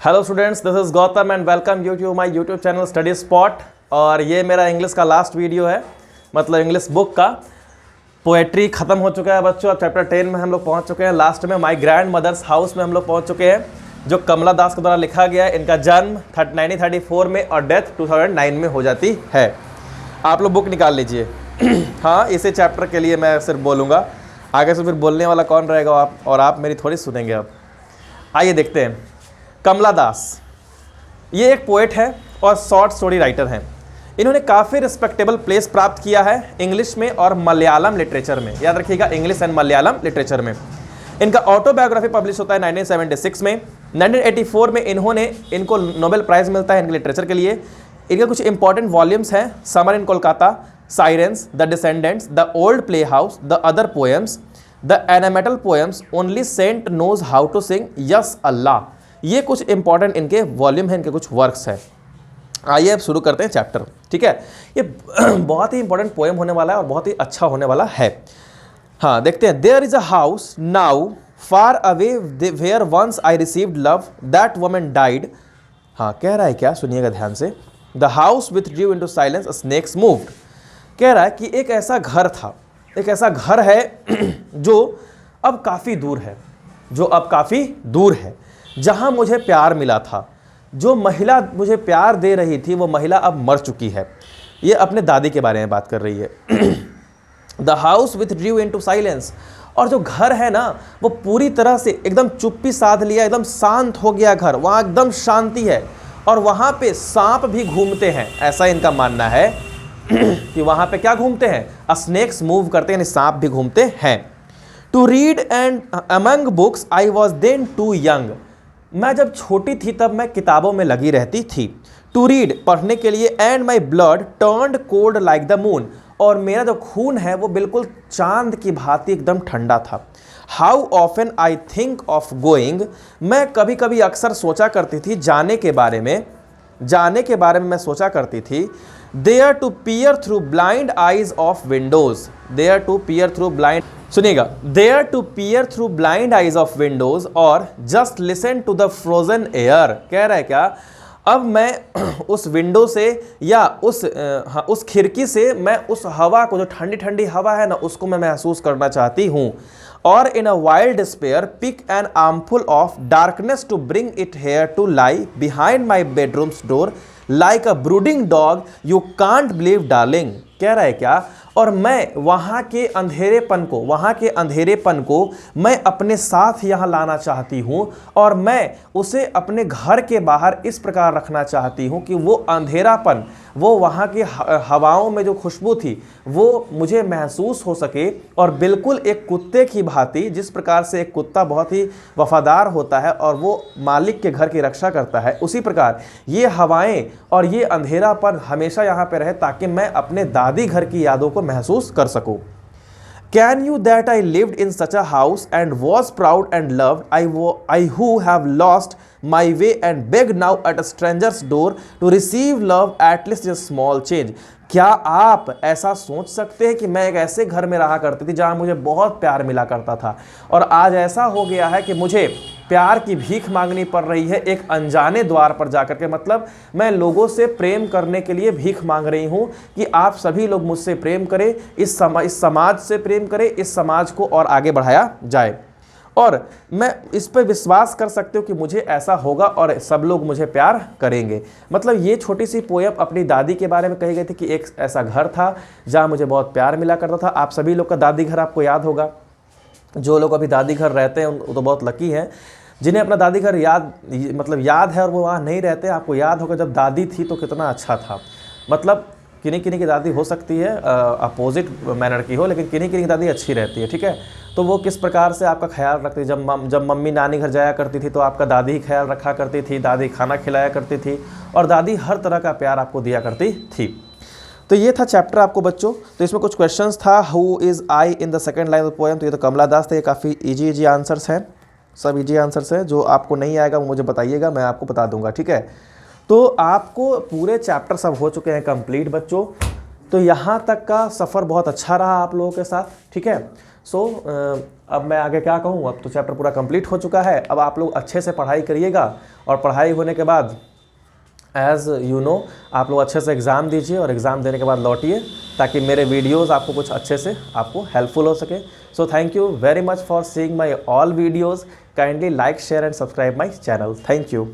Hello students, this is Gautam and welcome you to my YouTube channel study spot. और ये मेरा English का last video है, मतलब इंग्लिश बुक का। पोएट्री खत्म हो चुका है बच्चों। अब चैप्टर 10 में हम लोग पहुंच चुके हैं। लास्ट में माय ग्रैंड मदर्स हाउस में हम लोग पहुंच चुके हैं, जो कमला दास के द्वारा लिखा गया है। इनका जन्म 1934 में और डेथ 2009 में हो जाती है। आप लोग बुक निकाल लीजिए। हाँ, इसी चैप्टर के लिए मैं सिर्फ बोलूँगा, आगे से फिर बोलने वाला कौन रहेगा आप, और आप मेरी थोड़ी सुनेंगे। अब आइए देखते हैं। कमला दास ये एक पोएट है और शॉर्ट स्टोरी राइटर हैं। इन्होंने काफ़ी रिस्पेक्टेबल प्लेस प्राप्त किया है इंग्लिश में और मलयालम लिटरेचर में। याद रखिएगा, इंग्लिश एंड मलयालम लिटरेचर में। इनका ऑटोबायोग्राफी पब्लिश होता है 1976 में। 1984 में इनको नोबेल प्राइज़ मिलता है इनके लिटरेचर के लिए। इनके कुछ इंपॉर्टेंट वॉल्यूम्स हैं: summer in Kolkata, sirens, the descendants, the old playhouse, the other poems, the Anamalai poems, only saint knows how to sing, yes Allah. ये कुछ इंपॉर्टेंट इनके वॉल्यूम हैं, इनके कुछ वर्क्स हैं। आइए अब शुरू करते हैं चैप्टर। ठीक है, ये बहुत ही इंपॉर्टेंट पोएम होने वाला है और बहुत ही अच्छा होने वाला है। हाँ, देखते हैं। There is a house now far away where once I received love, that woman died. हाँ, कह रहा है क्या, सुनिएगा ध्यान से। The house withdrew into silence, snakes moved. कह रहा है कि एक ऐसा घर था, एक ऐसा घर है जो अब काफ़ी दूर है, जहां मुझे प्यार मिला था। जो महिला मुझे प्यार दे रही थी, वो महिला अब मर चुकी है। ये अपने दादी के बारे में बात कर रही है। The house withdrew into silence. और जो घर है ना, वो पूरी तरह से एकदम चुप्पी साध लिया, एकदम शांत हो गया घर। वहाँ एकदम शांति है और वहाँ पे सांप भी घूमते हैं। ऐसा इनका मानना है कि वहाँ पे क्या घूमते हैं, स्नेक्स मूव करते हैं, यानी सांप भी घूमते हैं। To read and among books I was then too young. मैं जब छोटी थी तब मैं किताबों में लगी रहती थी। टू रीड, पढ़ने के लिए। And my blood turned cold like the moon. और मेरा जो खून है वो बिल्कुल चांद की भांति एकदम ठंडा था। How often I think of going. मैं कभी कभी अक्सर सोचा करती थी जाने के बारे में मैं सोचा करती थी। There to peer through blind eyes of windows. There to peer through blind, सुनिएगा, there to peer through blind eyes of windows और just listen to the frozen air. कह रहा है क्या, अब मैं उस विंडो से या उस खिड़की से मैं उस हवा को, जो ठंडी ठंडी हवा है ना, उसको मैं महसूस करना चाहती हूँ। और in a wild despair pick an armful of darkness to bring it here to lie behind my bedroom's door like a brooding dog you can't believe darling. कह रहा है क्या, और मैं वहाँ के अंधेरेपन को मैं अपने साथ यहाँ लाना चाहती हूँ, और मैं उसे अपने घर के बाहर इस प्रकार रखना चाहती हूँ कि वो अंधेरापन, वो वहाँ की हवाओं में जो खुशबू थी, वो मुझे महसूस हो सके। और बिल्कुल एक कुत्ते की भांति, जिस प्रकार से एक कुत्ता बहुत ही वफादार होता है और वो मालिक के घर की रक्षा करता है, उसी प्रकार ये हवाएं और ये अंधेरापन हमेशा यहाँ पे रहे, ताकि मैं अपने दादी घर की यादों को महसूस कर सकूं। Can you that I lived in such a house and was proud and loved, I who have lost my way and beg now at a stranger's door to receive love at least a small change। क्या आप ऐसा सोच सकते हैं कि मैं एक ऐसे घर में रहा करती थी जहां मुझे बहुत प्यार मिला करता था, और आज ऐसा हो गया है कि मुझे प्यार की भीख मांगनी पड़ रही है एक अनजाने द्वार पर जाकर के। मतलब मैं लोगों से प्रेम करने के लिए भीख मांग रही हूं कि आप सभी लोग मुझसे प्रेम करें, इस समाज से प्रेम करें, इस समाज को और आगे बढ़ाया जाए। और मैं इस पर विश्वास कर सकते हो कि मुझे ऐसा होगा और सब लोग मुझे प्यार करेंगे। मतलब ये छोटी सी पोएम अपनी दादी के बारे में कही गई थी कि एक ऐसा घर था जहाँ मुझे बहुत प्यार मिला करता था। आप सभी लोग का दादी घर आपको याद होगा। जो लोग अभी दादी घर रहते हैं वो तो बहुत लकी हैं। जिन्हें अपना दादी घर याद है और वो वहाँ नहीं रहते, आपको याद होगा जब दादी थी तो कितना अच्छा था। मतलब किन्हीं की दादी हो सकती है अपोजिट मैनर की हो, लेकिन किन्हीं की दादी अच्छी रहती है। ठीक है, तो वो किस प्रकार से आपका ख्याल रखती थी। जब मम्मी नानी घर जाया करती थी तो आपका दादी ही ख्याल रखा करती थी, दादी खाना खिलाया करती थी और दादी हर तरह का प्यार आपको दिया करती थी। तो ये था चैप्टर आपको बच्चों। तो इसमें कुछ क्वेश्चंस था, who is I in the second line of poem. तो ये तो कमला दास थे। ये काफ़ी इजी आंसर्स हैं, सब इजी आंसर्स हैं। जो आपको नहीं आएगा वो मुझे बताइएगा, मैं आपको बता दूंगा। ठीक है, तो आपको पूरे चैप्टर सब हो चुके हैं कंप्लीट बच्चों। तो यहाँ तक का सफ़र बहुत अच्छा रहा आप लोगों के साथ। ठीक है, सो अब मैं आगे क्या कहूँ, अब तो चैप्टर पूरा कंप्लीट हो चुका है। अब आप लोग अच्छे से पढ़ाई करिएगा और पढ़ाई होने के बाद एज़ यू नो आप लोग अच्छे से एग्ज़ाम दीजिए और एग्ज़ाम देने के बाद लौटिए, ताकि मेरे वीडियोस आपको कुछ अच्छे से आपको हेल्पफुल हो सके। So thank you very much for seeing my all videos. Kindly like, share and subscribe my channel. Thank you.